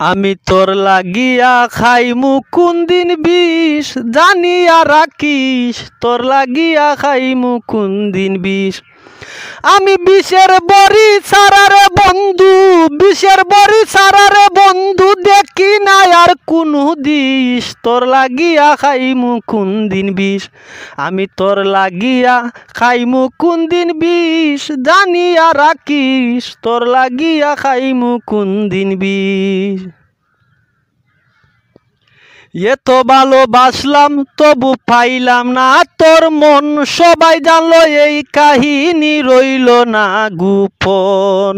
আমি তোর লাগিয়া খাইমু কোন দিন বিষ, জানিয়া রাখিস তোর লাগিয়া খাইমু কোন দিন বিষ। আমি বিষের বড়ি সারারে বন্ধু, বিষের বড়ি সারারে বন্ধু, দেখি না আর কোনো দিস, তোর লাগিয়া খাইমু কোন দিন বিষ। আমি তোর লাগিয়া খাইমু কোন দিন বিষ, জানিয়া রাখিস তোর লাগিয়া খাইমু কোন দিন বিষ। এত ভালোবাসলাম তবু পাইলাম না তোর মন, সবাই জানলো এই কাহিনী রইল না গোপন।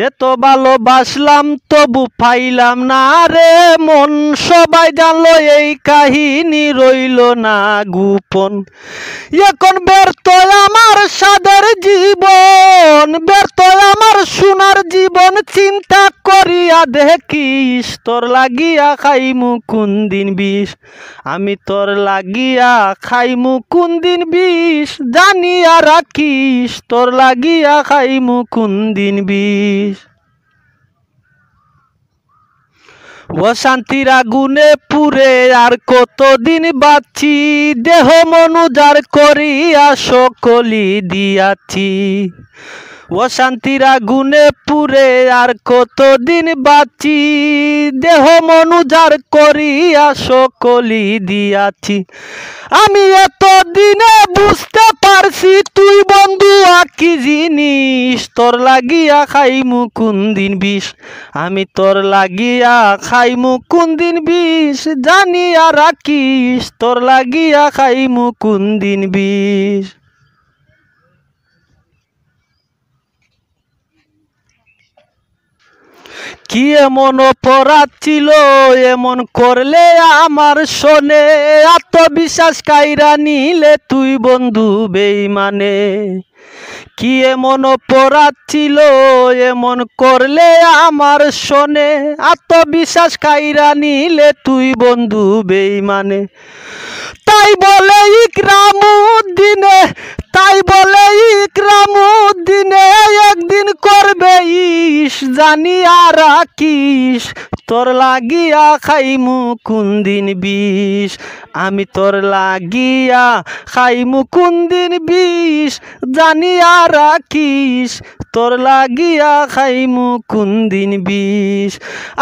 এত ভালোবাসলাম তবু পাইলাম না রে মন, সবাই জানলো এই কাহিনী রইল না গোপন। এখন ব্যর্থ আমার সাদের জীবন, ব্যর্থ আমার সোনার জীবন, চিন্তা করিয়া দেখিস তোর লাগিয়া খাইমু কোন দিন বিষ। আমি তোর লাগিয়া খাইমু কোন দিন বিষ, জানিয়া রাখিস তোর লাগিয়া খাইমু কোন দিন বিষ। অশান্তির আগুনে পুরে আর কতদিন বাঁচি, দেহ মন উজাড় করিয়া সকলি দিয়াছি। অশান্তির আগুনে পুরে আর কতদিন বাঁচি, দেহ মন উজাড় করিয়া সকলি দিয়াছি। আমি এতদিনে বুঝতে পারছি তুই বন্ধু কি জিনিস, তোর লাগিয়া খাইমু কোন দিন বিষ। আমি তোর লাগিয়া খাইমু কোন দিন বিষ, জানিয়া রাখিস তোর লাগিয়া খাইমু কোন দিন বিষ। কি এমন অপরাধ ছিল এমন করলে আমার শোনে, আত্মবিশ্বাস কাইরা নিলে তুই বন্ধু বেঈমানে। কি এমন অপরাধ ছিল এমন করলে আমার শোনে, আত্মবিশ্বাস কাইরা নিলে তুই বন্ধু বেঈমানে। তাই বলে ইকরামুদ্দিনে, তাই বলে ইকরামুদ্দিনে একদিন করবে ইস, জানিয়া রাখিস তোর লাগিয়া খাইমু কোন দিন বিষ। আমি তোর লাগিয়া খাইমু কোন দিন বিষ, জানিয়া রাখিস তোর লাগিয়া খাইমু কোন দিন বিষ।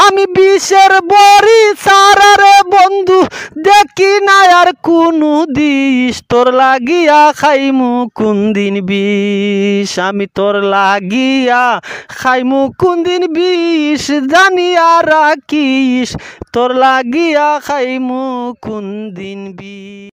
আমি বিষের বড়ি সারারে বন্ধু, দেখি না আর কোনো দিস, তোর লাগিয়া খাইমু কোন দিন বিষ। আমি তোর লাগিয়া খাইমু কোন দিন বিষ, জানিয়া রাখিস তোর লাগিয়া খাইমু কোন দিন বিষ।